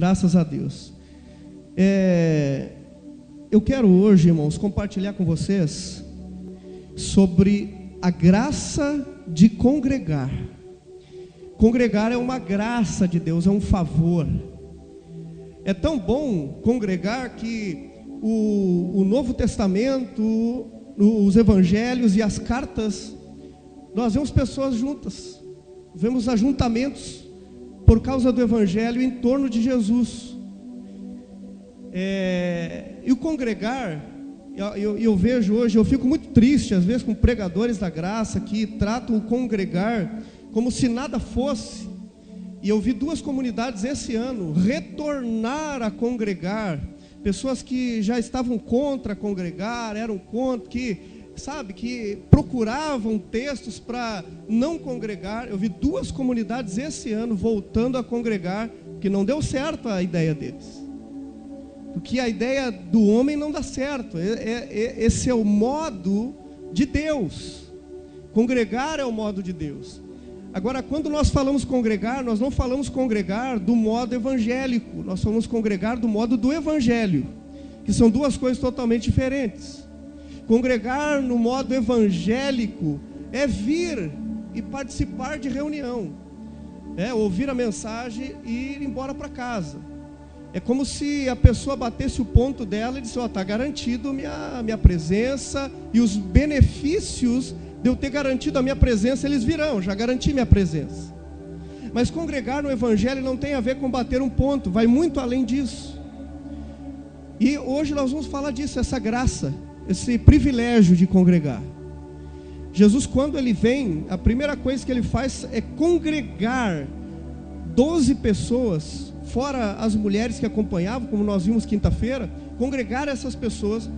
Graças a Deus. Eu quero hoje, irmãos, compartilhar com vocês sobre a graça de congregar. Congregar é uma graça de Deus, é um favor. É tão bom congregar que o Novo Testamento, os Evangelhos e as cartas, nós vemos pessoas juntas, vemos ajuntamentos por causa do Evangelho em torno de Jesus. E o congregar, eu vejo hoje, eu fico muito triste às vezes com pregadores da graça que tratam o congregar como se nada fosse. E eu vi duas comunidades esse ano retornar a congregar, pessoas que já estavam contra congregar, eram contra, que procuravam textos para não congregar. Eu vi duas comunidades esse ano voltando a congregar, que não deu certo a ideia deles. Porque a ideia do homem não dá certo. Esse é o modo de Deus. Congregar é o modo de Deus. Agora, quando nós falamos congregar, nós não falamos congregar do modo evangélico. Nós falamos congregar do modo do evangelho, que são duas coisas totalmente diferentes. Congregar no modo evangélico é vir e participar de reunião, ouvir a mensagem e ir embora para casa. É como se a pessoa batesse o ponto dela e disse: está garantido minha presença, e os benefícios de eu ter garantido a minha presença, eles virão, já garanti minha presença. Mas congregar no evangelho não tem a ver com bater um ponto, vai muito além disso. E hoje nós vamos falar disso, essa graça, esse privilégio de congregar. Jesus, quando ele vem, a primeira coisa que ele faz é congregar 12 pessoas, fora as mulheres que acompanhavam, como nós vimos quinta-feira, congregar essas pessoas,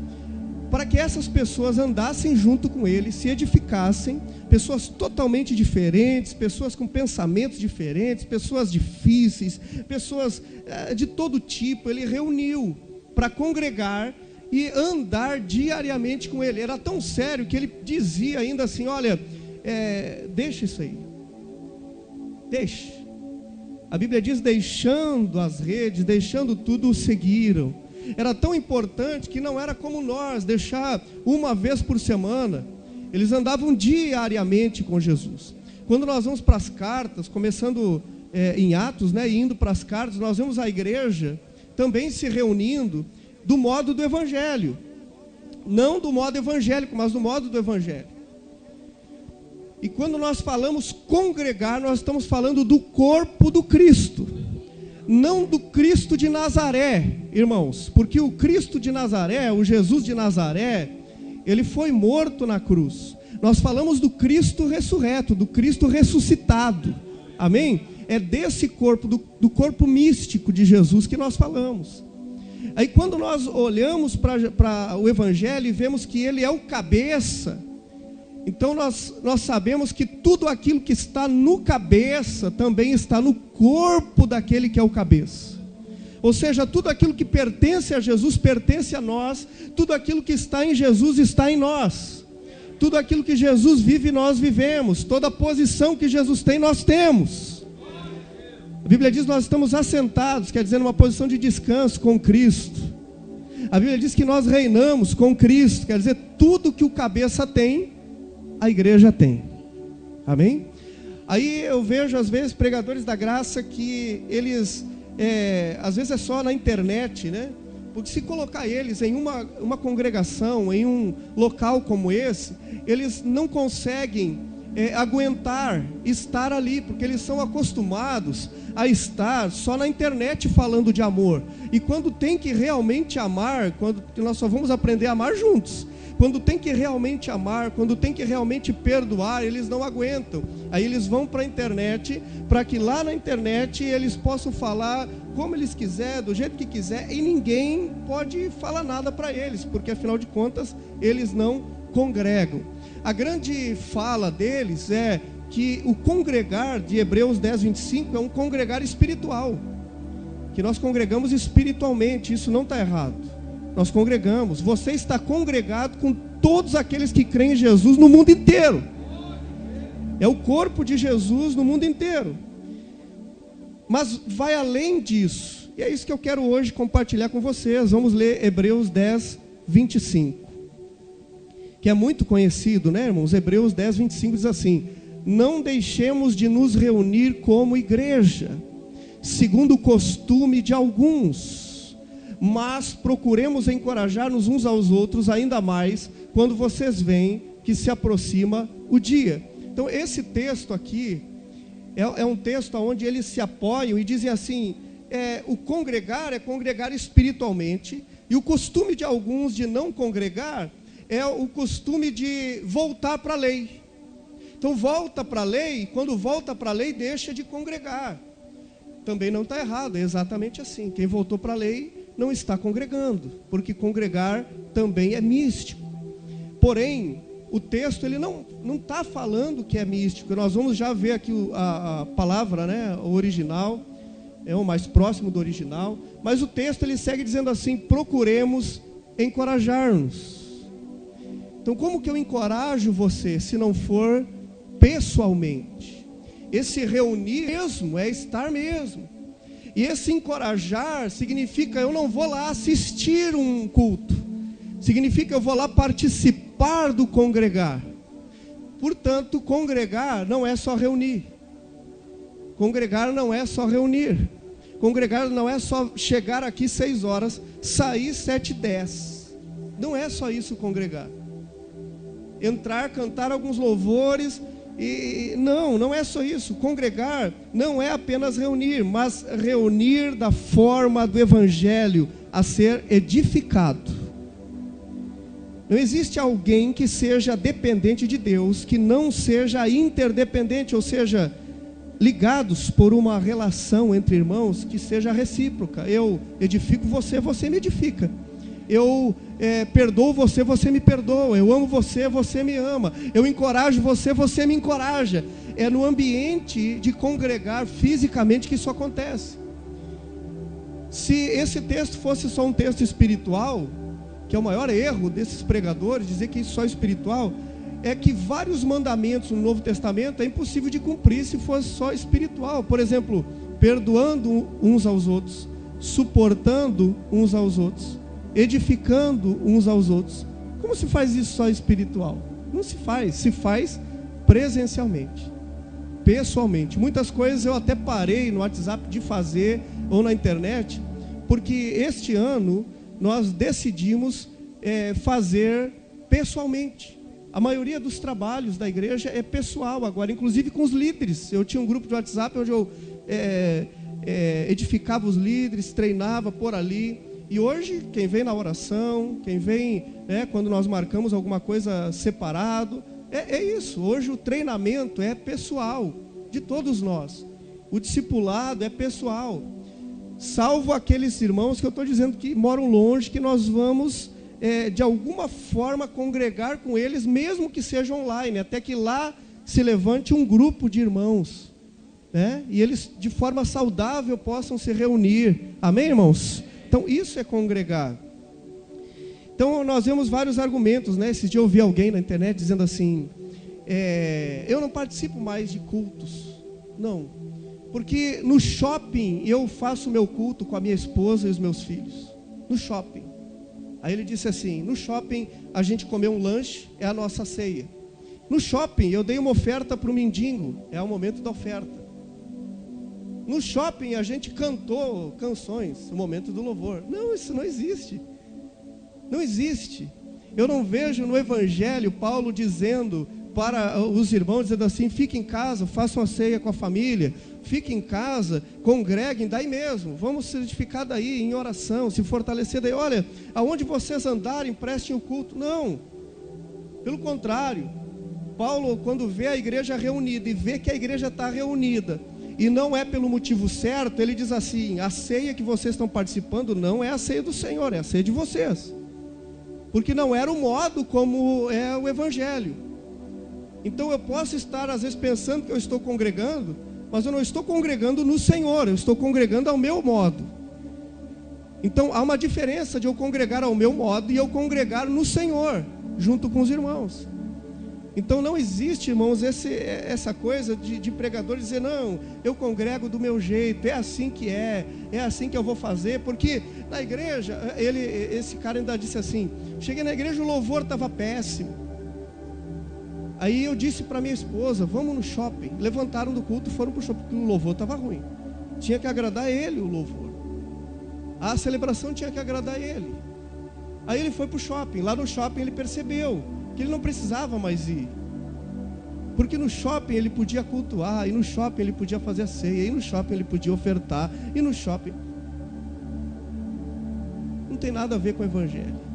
para que essas pessoas andassem junto com ele, se edificassem, pessoas totalmente diferentes, pessoas com pensamentos diferentes, pessoas difíceis, pessoas de todo tipo. Ele reuniu para congregar e andar diariamente com ele. Era tão sério que ele dizia ainda assim: olha, deixa isso aí, deixa. A Bíblia diz: deixando as redes, deixando tudo, o seguiram. Era tão importante que não era como nós, deixar uma vez por semana. Eles andavam diariamente com Jesus. Quando nós vamos para as cartas, começando em Atos, e indo para as cartas, nós vemos a igreja também se reunindo do modo do evangelho. Não do modo evangélico, mas do modo do evangelho. E quando nós falamos congregar, nós estamos falando do corpo do Cristo. Não do Cristo de Nazaré, irmãos. Porque o Cristo de Nazaré, o Jesus de Nazaré, ele foi morto na cruz. Nós falamos do Cristo ressurreto, do Cristo ressuscitado. Amém? É desse corpo, do corpo místico de Jesus que nós falamos. Aí quando nós olhamos para o Evangelho e vemos que ele é o cabeça, então nós sabemos que tudo aquilo que está no cabeça também está no corpo daquele que é o cabeça. Ou seja, tudo aquilo que pertence a Jesus pertence a nós, tudo aquilo que está em Jesus está em nós. Tudo aquilo que Jesus vive, nós vivemos. Toda posição que Jesus tem, nós temos. A Bíblia diz que nós estamos assentados, quer dizer, numa posição de descanso com Cristo. A Bíblia diz que nós reinamos com Cristo, quer dizer, tudo que o cabeça tem, a igreja tem. Amém? Aí eu vejo às vezes pregadores da graça que eles, às vezes é só na internet, porque se colocar eles em uma congregação, em um local como esse, eles não conseguem aguentar estar ali, porque eles são acostumados a estar só na internet falando de amor. E quando tem que realmente amar, quando nós só vamos aprender a amar juntos, quando tem que realmente amar, quando tem que realmente perdoar, eles não aguentam. Aí eles vão para a internet, para que lá na internet eles possam falar como eles quiserem, do jeito que quiser, e ninguém pode falar nada para eles, porque afinal de contas eles não congregam. A grande fala deles é que o congregar de Hebreus 10, 25 é um congregar espiritual, que nós congregamos espiritualmente. Isso não está errado. Nós congregamos. Você está congregado com todos aqueles que creem em Jesus no mundo inteiro. É o corpo de Jesus no mundo inteiro. Mas vai além disso. E é isso que eu quero hoje compartilhar com vocês. Vamos ler Hebreus 10, 25. Que é muito conhecido, né, irmãos? Hebreus 10, 25 diz assim: não deixemos de nos reunir como igreja, segundo o costume de alguns, mas procuremos encorajar-nos uns aos outros ainda mais, quando vocês veem que se aproxima o dia. Então esse texto aqui é um texto onde eles se apoiam e dizem assim, o congregar é congregar espiritualmente, e o costume de alguns de não congregar é o costume de voltar para a lei. Então volta para a lei, quando volta para a lei deixa de congregar. Também não está errado, é exatamente assim. Quem voltou para a lei não está congregando, porque congregar também é místico. Porém, o texto ele não está falando que é místico. Nós vamos já ver aqui a palavra, né, o original, é o mais próximo do original. Mas o texto ele segue dizendo assim: procuremos encorajar-nos. Então como que eu encorajo você se não for pessoalmente? Esse reunir mesmo é estar mesmo. E esse encorajar significa eu não vou lá assistir um culto. Significa eu vou lá participar do congregar. Portanto, congregar não é só reunir. Congregar não é só reunir. Congregar não é só chegar aqui 6 horas, sair 7h10. Não é só isso congregar. Entrar, cantar alguns louvores e não é só isso. Congregar não é apenas reunir, mas reunir da forma do evangelho a ser edificado. Não existe alguém que seja dependente de Deus, que não seja interdependente, ou seja, ligados por uma relação entre irmãos que seja recíproca. Eu edifico você, você me edifica. Eu perdoo você, você me perdoa. Eu amo você, você me ama. Eu encorajo você, você me encoraja. É no ambiente de congregar fisicamente que isso acontece. Se esse texto fosse só um texto espiritual, que é o maior erro desses pregadores, dizer que isso é só espiritual, é que vários mandamentos no Novo Testamento é impossível de cumprir se fosse só espiritual. Por exemplo, perdoando uns aos outros, suportando uns aos outros, edificando uns aos outros. Como se faz isso só espiritual? Não se faz presencialmente, pessoalmente. Muitas coisas eu até parei no WhatsApp de fazer, ou na internet, porque este ano nós decidimos fazer pessoalmente. A maioria dos trabalhos da igreja é pessoal agora, inclusive com os líderes. Eu tinha um grupo de WhatsApp onde eu edificava os líderes, treinava por ali. E hoje, quem vem na oração, quem vem quando nós marcamos alguma coisa separado, é isso. Hoje o treinamento é pessoal, de todos nós. O discipulado é pessoal. Salvo aqueles irmãos que eu estou dizendo que moram longe, que nós vamos, de alguma forma, congregar com eles, mesmo que seja online, até que lá se levante um grupo de irmãos, né? E eles, de forma saudável, possam se reunir. Amém, irmãos? Então, isso é congregar. Então, nós vemos vários argumentos, né? Esses dias eu ouvi alguém na internet dizendo assim, eu não participo mais de cultos. Não. Porque no shopping eu faço meu culto com a minha esposa e os meus filhos. No shopping. Aí ele disse assim, no shopping a gente comeu um lanche, é a nossa ceia. No shopping eu dei uma oferta para o mendigo, é o momento da oferta. No shopping a gente cantou canções, o momento do louvor. Não, isso não existe. Não existe. Eu não vejo no Evangelho Paulo dizendo para os irmãos, dizendo assim, fiquem em casa, façam a ceia com a família, fiquem em casa, congreguem daí mesmo, vamos se edificar daí em oração, se fortalecer daí. Olha, aonde vocês andarem, prestem o culto. Não, pelo contrário, Paulo, quando vê a igreja reunida e vê que a igreja está reunida e não é pelo motivo certo, ele diz assim, a ceia que vocês estão participando não é a ceia do Senhor, é a ceia de vocês, porque não era o modo como é o Evangelho. Então eu posso estar às vezes pensando que eu estou congregando, mas eu não estou congregando no Senhor, eu estou congregando ao meu modo. Então há uma diferença de eu congregar ao meu modo e eu congregar no Senhor, junto com os irmãos. Então não existe, irmãos, essa coisa de pregador dizer, não, eu congrego do meu jeito, é assim que eu vou fazer, porque na igreja, esse cara ainda disse assim, cheguei na igreja, o louvor estava péssimo. Aí eu disse para minha esposa, vamos no shopping. Levantaram do culto e foram para o shopping, porque o louvor estava ruim. Tinha que agradar ele o louvor. A celebração tinha que agradar ele. Aí ele foi para o shopping. Lá no shopping ele percebeu que ele não precisava mais ir. Porque no shopping ele podia cultuar, e no shopping ele podia fazer a ceia, e no shopping ele podia ofertar, e no shopping... Não tem nada a ver com o evangelho.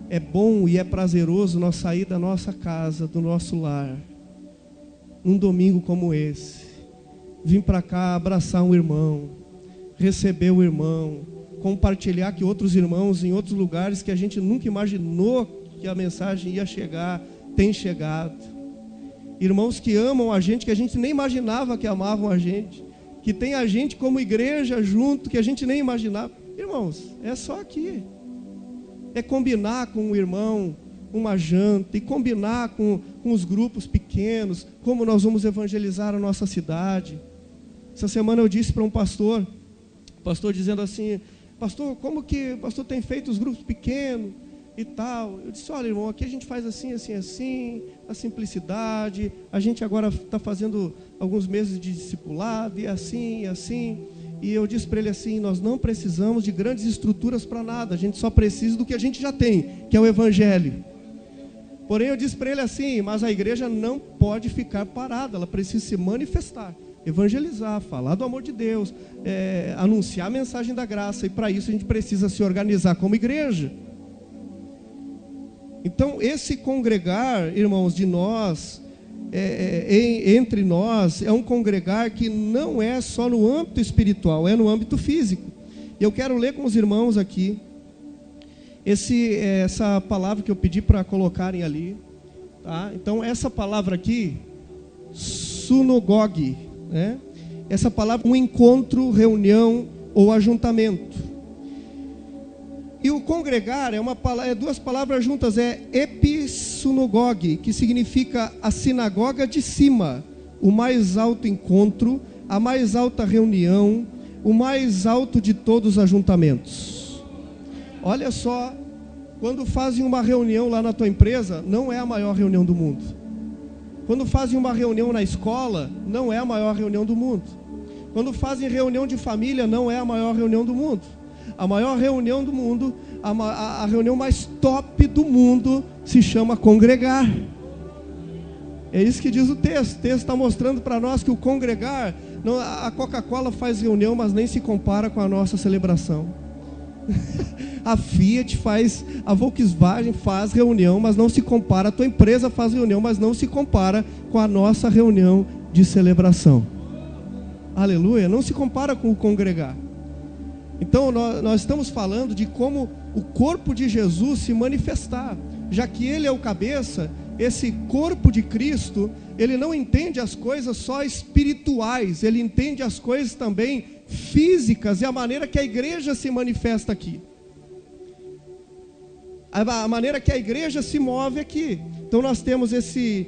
É bom e é prazeroso nós sair da nossa casa, do nosso lar, num domingo como esse, vir para cá abraçar um irmão, receber o irmão, compartilhar que outros irmãos em outros lugares que a gente nunca imaginou que a mensagem ia chegar, tem chegado. Irmãos que amam a gente nem imaginava que amavam a gente, que tem a gente como igreja junto, que a gente nem imaginava. Irmãos, é só aqui. É combinar com o irmão uma janta, e combinar com os grupos pequenos, como nós vamos evangelizar a nossa cidade. Essa semana eu disse para um pastor dizendo assim, pastor, como que o pastor tem feito os grupos pequenos e tal? Eu disse, olha, irmão, aqui a gente faz assim, assim, assim, a simplicidade, a gente agora está fazendo alguns meses de discipulado, e assim, e assim. E eu disse para ele assim, nós não precisamos de grandes estruturas para nada, a gente só precisa do que a gente já tem, que é o evangelho. Porém eu disse para ele assim, mas a igreja não pode ficar parada, ela precisa se manifestar, evangelizar, falar do amor de Deus, anunciar a mensagem da graça, e para isso a gente precisa se organizar como igreja. Então esse congregar, irmãos, de nós, entre nós, é um congregar que não é só no âmbito espiritual, é no âmbito físico. Eu quero ler com os irmãos aqui essa palavra que eu pedi para colocarem ali, tá? Então essa palavra aqui, sunagogue, né? Essa palavra, um encontro, reunião ou ajuntamento. E o congregar é duas palavras juntas, é episunagogue, que significa a sinagoga de cima, o mais alto encontro, a mais alta reunião, o mais alto de todos os ajuntamentos. Olha só, quando fazem uma reunião lá na tua empresa, não é a maior reunião do mundo. Quando fazem uma reunião na escola, não é a maior reunião do mundo. Quando fazem reunião de família, não é a maior reunião do mundo. A maior reunião do mundo, a reunião mais top do mundo, se chama congregar. É isso que diz o texto. O texto está mostrando para nós que o congregar, não, a Coca-Cola faz reunião, mas nem se compara com a nossa celebração. A Fiat faz, a Volkswagen faz reunião, mas não se compara. A tua empresa faz reunião, mas não se compara com a nossa reunião de celebração. Aleluia, não se compara com o congregar. Então nós estamos falando de como o corpo de Jesus se manifestar, já que Ele é o cabeça. Esse corpo de Cristo, Ele não entende as coisas só espirituais, Ele entende as coisas também físicas, e a maneira que a igreja se manifesta aqui, a maneira que a igreja se move aqui. Então nós temos esse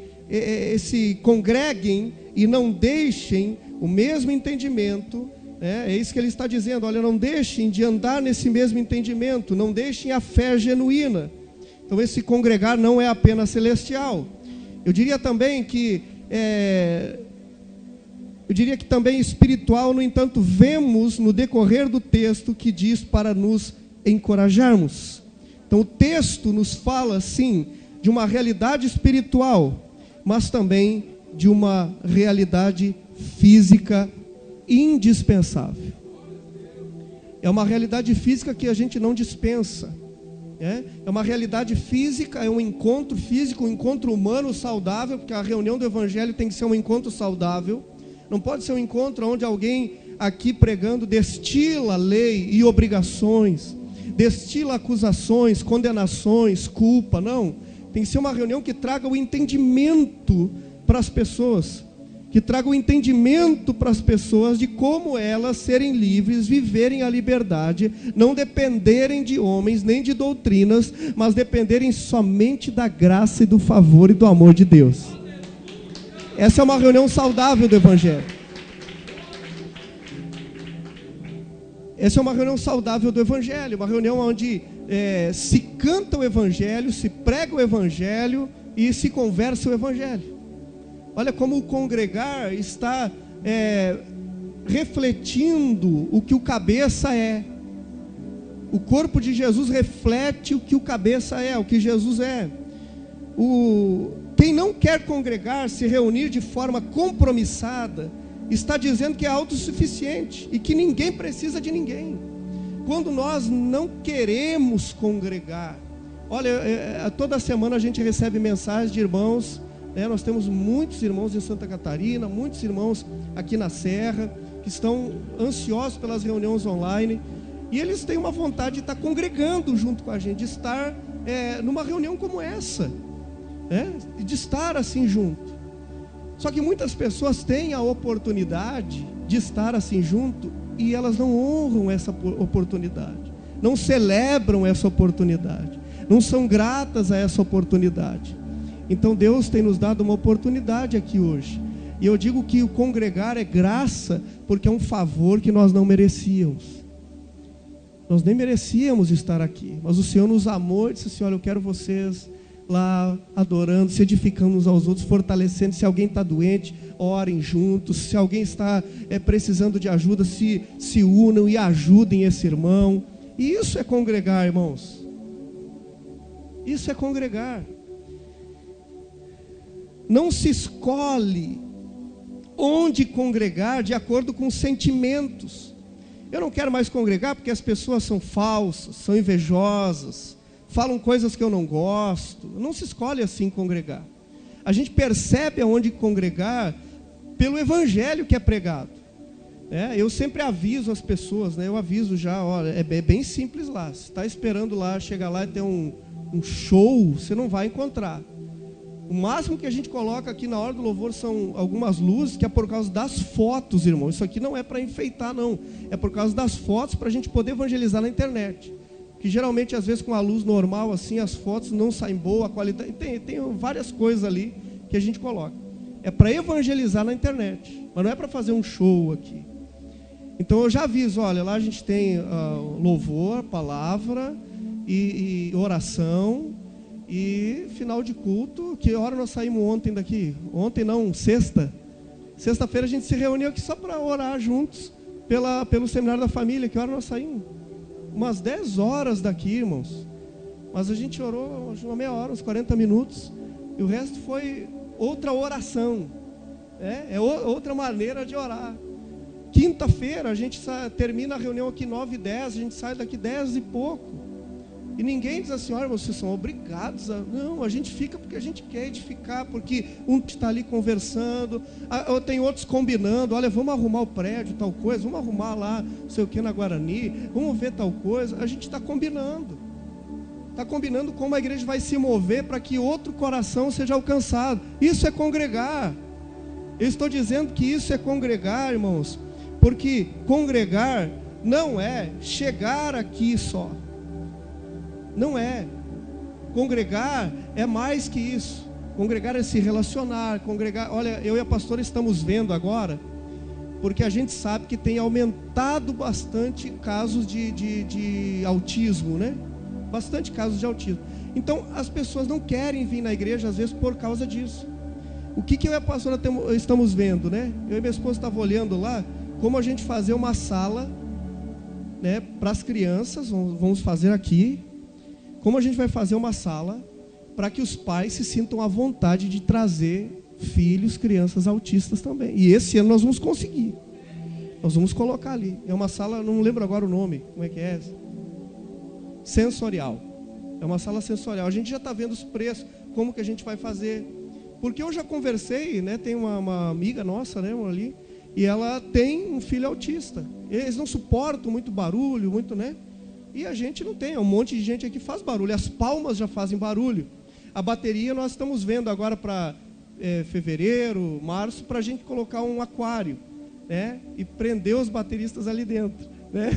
congreguem e não deixem o mesmo entendimento. É isso que ele está dizendo, olha, não deixem de andar nesse mesmo entendimento, não deixem a fé genuína. Então esse congregar não é apenas celestial. Eu diria também que também espiritual. No entanto, vemos no decorrer do texto que diz para nos encorajarmos. Então o texto nos fala sim de uma realidade espiritual, mas também de uma realidade física indispensável. É uma realidade física que a gente não dispensa. É uma realidade física, é um encontro físico, um encontro humano saudável, porque a reunião do evangelho tem que ser um encontro saudável. Não pode ser um encontro onde alguém aqui pregando destila lei e obrigações, destila acusações, condenações, culpa. Não, tem que ser uma reunião que traga o entendimento para as pessoas, que traga o entendimento para as pessoas de como elas serem livres, viverem a liberdade, não dependerem de homens nem de doutrinas, mas dependerem somente da graça e do favor e do amor de Deus. Essa é uma reunião saudável do Evangelho. Essa é uma reunião saudável do Evangelho, uma reunião onde se canta o Evangelho, se prega o Evangelho e se conversa o Evangelho. Olha como o congregar está refletindo o que o cabeça é. O corpo de Jesus reflete o que o cabeça é, o que Jesus é. Quem não quer congregar, se reunir de forma compromissada, está dizendo que é autossuficiente e que ninguém precisa de ninguém. Quando nós não queremos congregar, olha, toda semana a gente recebe mensagens de irmãos, nós temos muitos irmãos em Santa Catarina, muitos irmãos aqui na Serra, que estão ansiosos pelas reuniões online, e eles têm uma vontade de estar congregando junto com a gente, de estar numa reunião como essa, de estar assim junto. Só que muitas pessoas têm a oportunidade de estar assim junto, e elas não honram essa oportunidade, não celebram essa oportunidade, não são gratas a essa oportunidade. Então Deus tem nos dado uma oportunidade aqui hoje, e eu digo que o congregar é graça, porque é um favor que nós não merecíamos. Nós nem merecíamos estar aqui, mas o Senhor nos amou e disse assim: olha, eu quero vocês lá adorando, se edificando uns aos outros, fortalecendo. Se alguém está doente, orem juntos. Se alguém está precisando de ajuda, se unam e ajudem esse irmão. E isso é congregar, irmãos. Isso é congregar. Não se escolhe onde congregar de acordo com sentimentos. Eu não quero mais congregar porque as pessoas são falsas, são invejosas, falam coisas que eu não gosto. Não se escolhe assim congregar. A gente percebe aonde congregar pelo Evangelho que é pregado. Eu sempre aviso as pessoas, eu aviso já, olha, é bem simples lá. Se está esperando lá, chegar lá e ter um show, você não vai encontrar. O máximo que a gente coloca aqui na hora do louvor são algumas luzes, que é por causa das fotos, irmão. Isso aqui não é para enfeitar, não. É por causa das fotos, para a gente poder evangelizar na internet. Que geralmente, às vezes, com a luz normal, assim, as fotos não saem boa, a qualidade... Tem várias coisas ali que a gente coloca. É para evangelizar na internet, mas não é para fazer um show aqui. Então eu já aviso, olha, lá a gente tem louvor, palavra e oração e final de culto. Que hora nós saímos ontem daqui? Ontem não, sexta. Sexta-feira a gente se reuniu aqui só para orar juntos pelo seminário da família. Que hora nós saímos? Umas 10 horas daqui, irmãos. Mas a gente orou uma meia hora, uns 40 minutos. E o resto foi outra oração. Outra maneira de orar. Quinta-feira a gente termina a reunião aqui 9h10, a gente sai daqui 10 e pouco. E ninguém diz assim: olha, vocês são obrigados a... Não, a gente fica porque a gente quer edificar, porque um está ali conversando, tem outros combinando, olha, vamos arrumar o prédio, tal coisa, vamos arrumar lá, não sei o que, na Guarani, vamos ver tal coisa. A gente está combinando. Está combinando como a igreja vai se mover para que outro coração seja alcançado. Isso é congregar. Eu estou dizendo que isso é congregar, irmãos, porque congregar não é chegar aqui só. Não é. Congregar é mais que isso. Congregar é se relacionar. Congregar, olha, eu e a pastora estamos vendo agora, porque a gente sabe que tem aumentado bastante casos de autismo, né? Bastante casos de autismo. Então as pessoas não querem vir na igreja às vezes por causa disso. O que eu e a pastora estamos vendo, né? Eu e minha esposa estavam olhando lá como a gente fazer uma sala, né, para as crianças. Vamos fazer aqui. Como a gente vai fazer uma sala para que os pais se sintam à vontade de trazer filhos, crianças autistas também. E esse ano nós vamos conseguir. Nós vamos colocar ali. É uma sala, não lembro agora o nome. Como é que é? Sensorial. É uma sala sensorial. A gente já está vendo os preços, como que a gente vai fazer. Porque eu já conversei, né? Tem uma amiga nossa, né, ali, e ela tem um filho autista. Eles não suportam muito barulho, muito, né? E a gente não tem, um monte de gente aqui faz barulho. As palmas já fazem barulho. A bateria nós estamos vendo agora para fevereiro, março, para a gente colocar um aquário, né? E prender os bateristas ali dentro, né?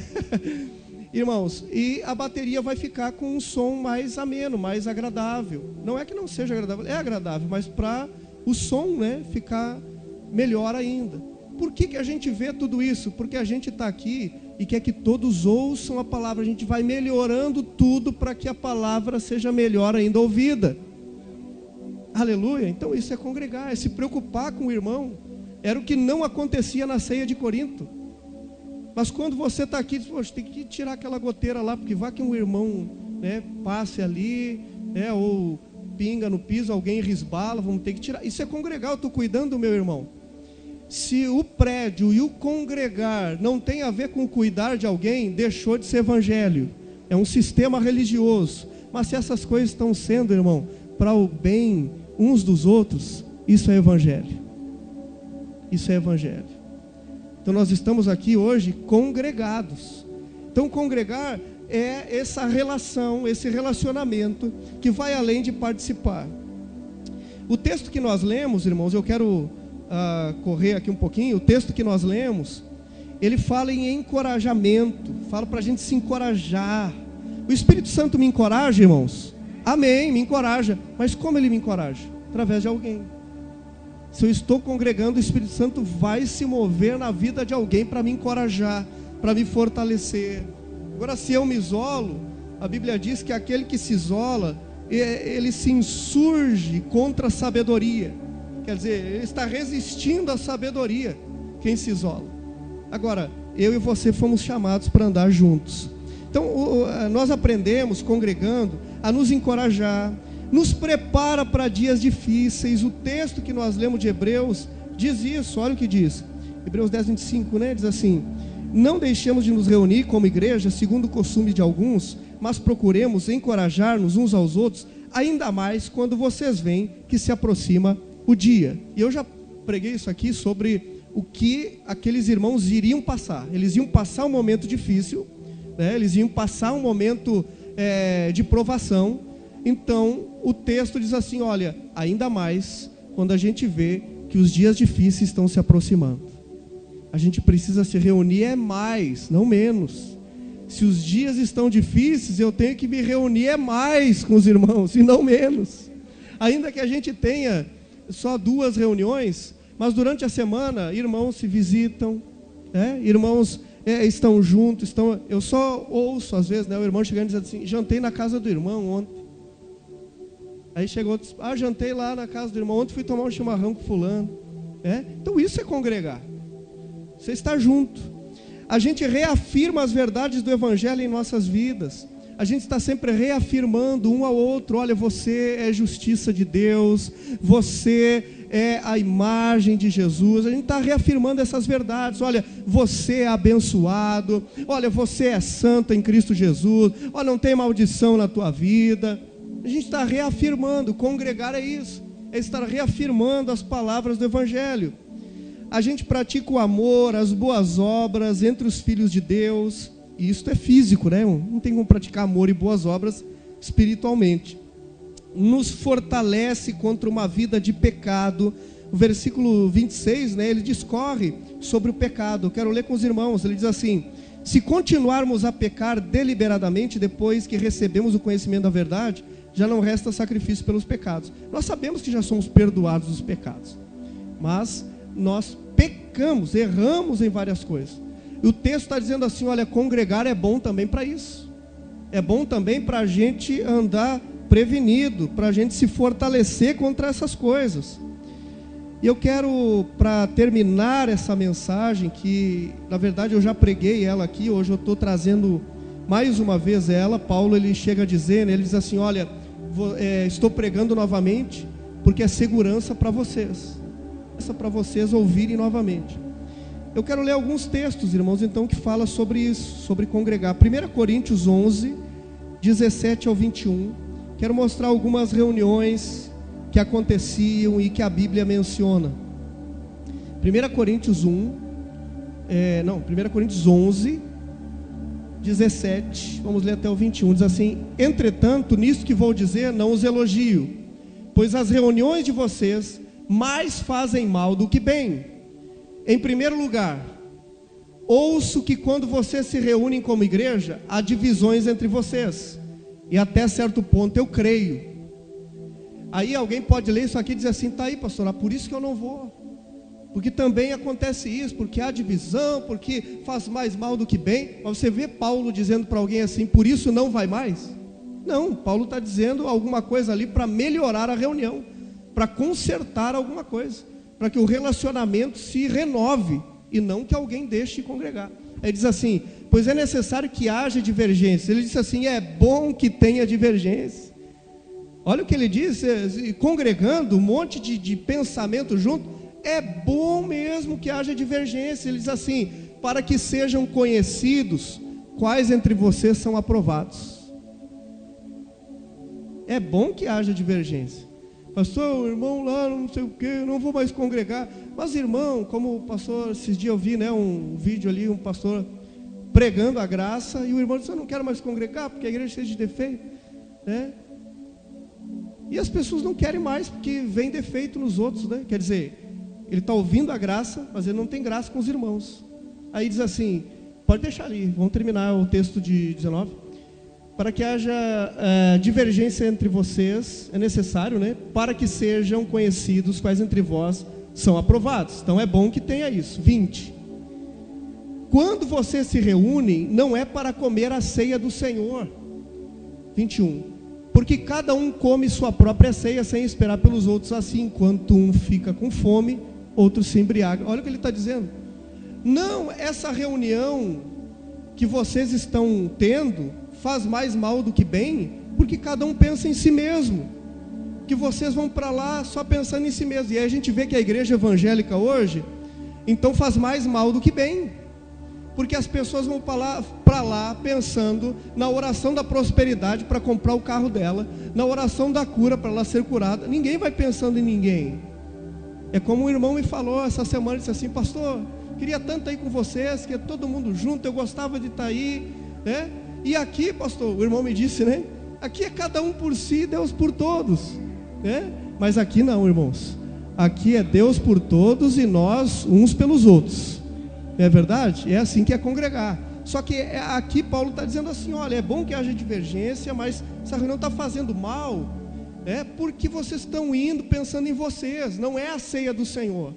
Irmãos, e a bateria vai ficar com um som mais ameno, mais agradável. Não é que não seja agradável, é agradável, mas para o som, né, ficar melhor ainda. Por que a gente vê tudo isso? Porque a gente está aqui e quer que todos ouçam a palavra. A gente vai melhorando tudo para que a palavra seja melhor ainda ouvida. Aleluia. Então isso é congregar, é se preocupar com o irmão. Era o que não acontecia na ceia de Corinto. Mas quando você está aqui, poxa, tem que tirar aquela goteira lá, porque vai que um irmão, né, passe ali, né, ou pinga no piso, alguém resbala, vamos ter que tirar. Isso é congregar, eu estou cuidando do meu irmão. Se o prédio e o congregar não tem a ver com cuidar de alguém, deixou de ser evangelho. É um sistema religioso. Mas se essas coisas estão sendo, irmão, para o bem uns dos outros, isso é evangelho. Isso é evangelho. Então nós estamos aqui hoje congregados. Então congregar é essa relação, esse relacionamento que vai além de participar. O texto que nós lemos, irmãos, eu quero correr aqui um pouquinho. O texto que nós lemos, ele fala em encorajamento, fala para a gente se encorajar. O Espírito Santo me encoraja, irmãos? Amém, me encoraja. Mas como ele me encoraja? Através de alguém. Se eu estou congregando, o Espírito Santo vai se mover na vida de alguém para me encorajar, para me fortalecer. Agora, se eu me isolo, a Bíblia diz que aquele que se isola, ele se insurge contra a sabedoria. Quer dizer, ele está resistindo à sabedoria, quem se isola. Agora, eu e você fomos chamados para andar juntos. Então, nós aprendemos, congregando, a nos encorajar, nos prepara para dias difíceis. O texto que nós lemos de Hebreus diz isso, olha o que diz. Hebreus 10, 25, né? Diz assim: não deixemos de nos reunir como igreja, segundo o costume de alguns, mas procuremos encorajar-nos uns aos outros, ainda mais quando vocês veem que se aproxima o dia. E eu já preguei isso aqui sobre o que aqueles irmãos iriam passar. Eles iam passar um momento difícil, né? Eles iam passar um momento de provação. Então o texto diz assim: olha, ainda mais quando a gente vê que os dias difíceis estão se aproximando. A gente precisa se reunir mais, não menos. Se os dias estão difíceis, eu tenho que me reunir mais com os irmãos, e não menos. Ainda que a gente tenha só 2 reuniões, mas durante a semana, irmãos se visitam, né? Irmãos estão juntos, eu só ouço às vezes, né, o irmão chegando e dizendo assim: jantei na casa do irmão ontem. Aí chegou outro: jantei lá na casa do irmão, ontem fui tomar um chimarrão com fulano. Então isso é congregar. Você está junto. A gente reafirma as verdades do evangelho em nossas vidas. A gente está sempre reafirmando um ao outro: olha, você é justiça de Deus, você é a imagem de Jesus. A gente está reafirmando essas verdades. Olha, você é abençoado, olha, você é santo em Cristo Jesus, olha, não tem maldição na tua vida. A gente está reafirmando. Congregar é isso, é estar reafirmando as palavras do evangelho. A gente pratica o amor, as boas obras entre os filhos de Deus. E isso é físico, né? Não tem como praticar amor e boas obras espiritualmente. Nos fortalece contra uma vida de pecado. O versículo 26, né, ele discorre sobre o pecado. Eu quero ler com os irmãos. Ele diz assim: se continuarmos a pecar deliberadamente depois que recebemos o conhecimento da verdade, já não resta sacrifício pelos pecados. Nós sabemos que já somos perdoados dos pecados, mas nós pecamos, erramos em várias coisas. E o texto está dizendo assim: olha, congregar é bom também para isso. É bom também para a gente andar prevenido, para a gente se fortalecer contra essas coisas. E eu quero, para terminar essa mensagem, que na verdade eu já preguei ela aqui, hoje eu estou trazendo mais uma vez ela. Paulo, ele chega a dizer, né, ele diz assim: olha, estou pregando novamente, porque é segurança para vocês. Essa para vocês ouvirem novamente. Eu quero ler alguns textos, irmãos, então, que fala sobre isso, sobre congregar. 1 Coríntios 11, 17 ao 21. Quero mostrar algumas reuniões que aconteciam e que a Bíblia menciona. 1 Coríntios 1, 1 Coríntios 11, 17, vamos ler até o 21, diz assim: entretanto, nisto que vou dizer, não os elogio, pois as reuniões de vocês mais fazem mal do que bem. Em primeiro lugar, ouço que quando vocês se reúnem como igreja, há divisões entre vocês. E até certo ponto eu creio. Aí alguém pode ler isso aqui e dizer assim: tá aí, pastor, por isso que eu não vou. Porque também acontece isso, porque há divisão, porque faz mais mal do que bem. Mas você vê Paulo dizendo para alguém assim: por isso não vai mais? Não, Paulo está dizendo alguma coisa ali para melhorar a reunião, para consertar alguma coisa, para que o relacionamento se renove e não que alguém deixe de congregar. Ele diz assim: pois é necessário que haja divergência. Ele diz assim: é bom que tenha divergência. Olha o que ele diz, congregando um monte de pensamento junto, é bom mesmo que haja divergência. Ele diz assim: para que sejam conhecidos quais entre vocês são aprovados. É bom que haja divergência. Pastor, o irmão lá, não sei o que, não vou mais congregar. Mas irmão, como o pastor, esses dias eu vi, um vídeo ali, um pastor pregando a graça, e o irmão disse: eu não quero mais congregar, porque a igreja é cheia de defeito, né? E as pessoas não querem mais, porque vem defeito nos outros, né? Quer dizer, ele está ouvindo a graça, mas ele não tem graça com os irmãos. Aí diz assim, pode deixar ali, vamos terminar o texto de 19. Para que haja divergência entre vocês, é necessário, né? Para que sejam conhecidos quais entre vós são aprovados. Então é bom que tenha isso. 20. Quando vocês se reúnem, não é para comer a ceia do Senhor. 21. Porque cada um come sua própria ceia sem esperar pelos outros, assim, enquanto um fica com fome, outro se embriaga. Olha o que ele está dizendo. Não, essa reunião que vocês estão tendo faz mais mal do que bem, porque cada um pensa em si mesmo, que vocês vão para lá só pensando em si mesmo. E aí a gente vê que a igreja evangélica hoje, então faz mais mal do que bem, porque as pessoas vão para lá pensando na oração da prosperidade para comprar o carro dela, na oração da cura para ela ser curada. Ninguém vai pensando em ninguém. É como um irmão me falou essa semana, disse assim: pastor, queria tanto ir com vocês, que é todo mundo junto, eu gostava de estar aí, né? E aqui, pastor, o irmão me disse, né? Aqui é cada um por si, Deus por todos, né? Mas aqui não, irmãos. Aqui é Deus por todos e nós uns pelos outros. Não é verdade? É assim que é congregar. Só que aqui Paulo está dizendo assim: olha, é bom que haja divergência, mas essa reunião está fazendo mal, porque vocês estão indo pensando em vocês. Não é a ceia do Senhor,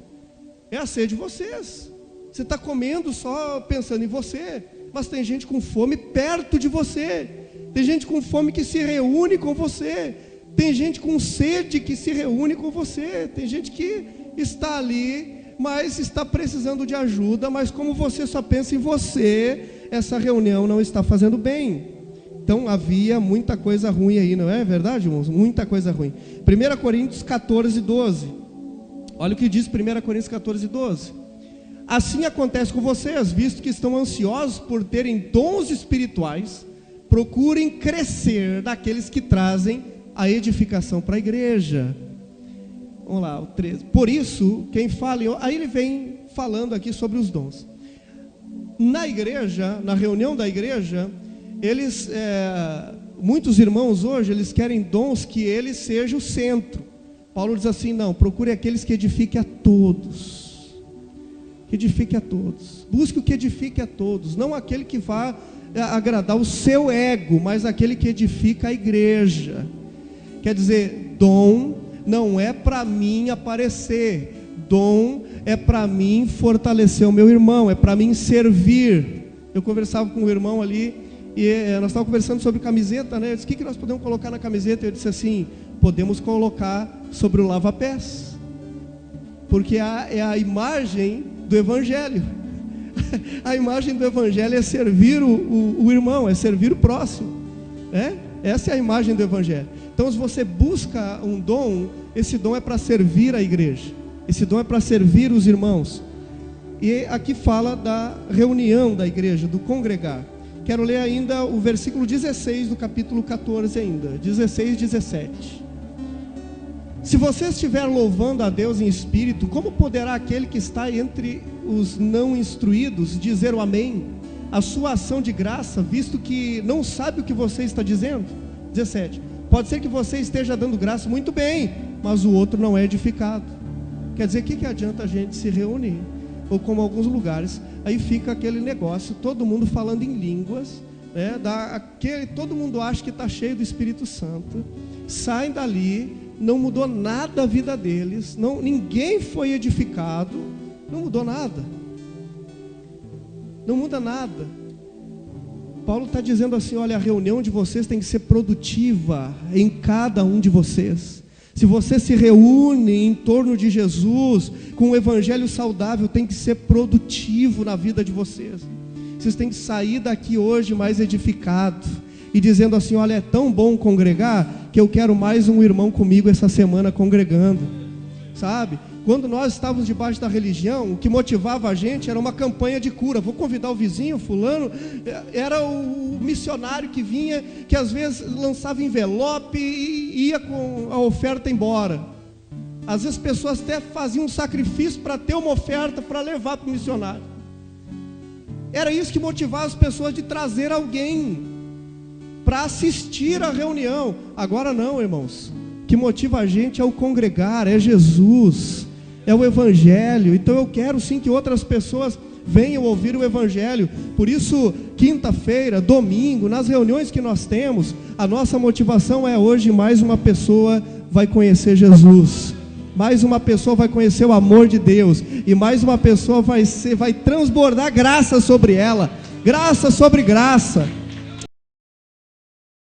é a ceia de vocês. Você está comendo só pensando em você, mas tem gente com fome perto de você, tem gente com fome que se reúne com você, tem gente com sede que se reúne com você, tem gente que está ali, mas está precisando de ajuda, mas como você só pensa em você, essa reunião não está fazendo bem. Então havia muita coisa ruim aí, não é verdade, irmãos? Muita coisa ruim. 1 Coríntios 14, 12. Olha o que diz 1 Coríntios 14, 12. Assim acontece com vocês, visto que estão ansiosos por terem dons espirituais, procurem crescer daqueles que trazem a edificação para a igreja. Vamos lá, o 13. Por isso, quem fala, aí ele vem falando aqui sobre os dons. Na igreja, na reunião da igreja, muitos irmãos hoje, eles querem dons que ele seja o centro. Paulo diz assim: não, procure aqueles que edifiquem a todos. Que edifique a todos. Busque o que edifique a todos, não aquele que vá agradar o seu ego, mas aquele que edifica a igreja. Quer dizer, dom não é para mim aparecer, dom é para mim fortalecer o meu irmão, é para mim servir. Eu conversava com um irmão ali, e nós estávamos conversando sobre camiseta, né? Eu disse: o que nós podemos colocar na camiseta? Eu disse assim: podemos colocar sobre o lava-pés, porque é a imagem do evangelho. A imagem do evangelho é servir o irmão, é servir o próximo, né? Essa é a imagem do evangelho. Então, se você busca um dom, esse dom é para servir a igreja, esse dom é para servir os irmãos. E aqui fala da reunião da igreja, do congregar. Quero ler ainda o versículo 16 do capítulo 14 ainda, 16 e 17. Se você estiver louvando a Deus em espírito, como poderá aquele que está entre os não instruídos dizer o amém? A sua ação de graça, visto que não sabe o que você está dizendo? 17. Pode ser que você esteja dando graça muito bem, mas o outro não é edificado. Quer dizer, o que adianta a gente se reunir? Ou como alguns lugares, aí fica aquele negócio, todo mundo falando em línguas, né? Todo mundo acha que está cheio do Espírito Santo, saem dali, não mudou nada a vida deles, ninguém foi edificado, não mudou nada, não muda nada. Paulo está dizendo assim, olha, a reunião de vocês tem que ser produtiva em cada um de vocês. Se você se reúne em torno de Jesus, com um evangelho saudável, tem que ser produtivo na vida de vocês. Vocês têm que sair daqui hoje mais edificados e dizendo assim, olha, é tão bom congregar, que eu quero mais um irmão comigo essa semana congregando, sabe? Quando nós estávamos debaixo da religião, o que motivava a gente era uma campanha de cura. Vou convidar o vizinho, fulano, era o missionário que vinha, que às vezes lançava envelope e ia com a oferta embora. Às vezes pessoas até faziam um sacrifício para ter uma oferta para levar para o missionário. Era isso que motivava as pessoas de trazer alguém para assistir à reunião. Agora não, irmãos. O que motiva a gente é o congregar, é Jesus, é o evangelho. Então eu quero sim que outras pessoas venham ouvir o evangelho. Por isso, quinta-feira, domingo, nas reuniões que nós temos, a nossa motivação é hoje mais uma pessoa vai conhecer Jesus, mais uma pessoa vai conhecer o amor de Deus, e mais uma pessoa vai transbordar graça sobre ela, graça sobre graça.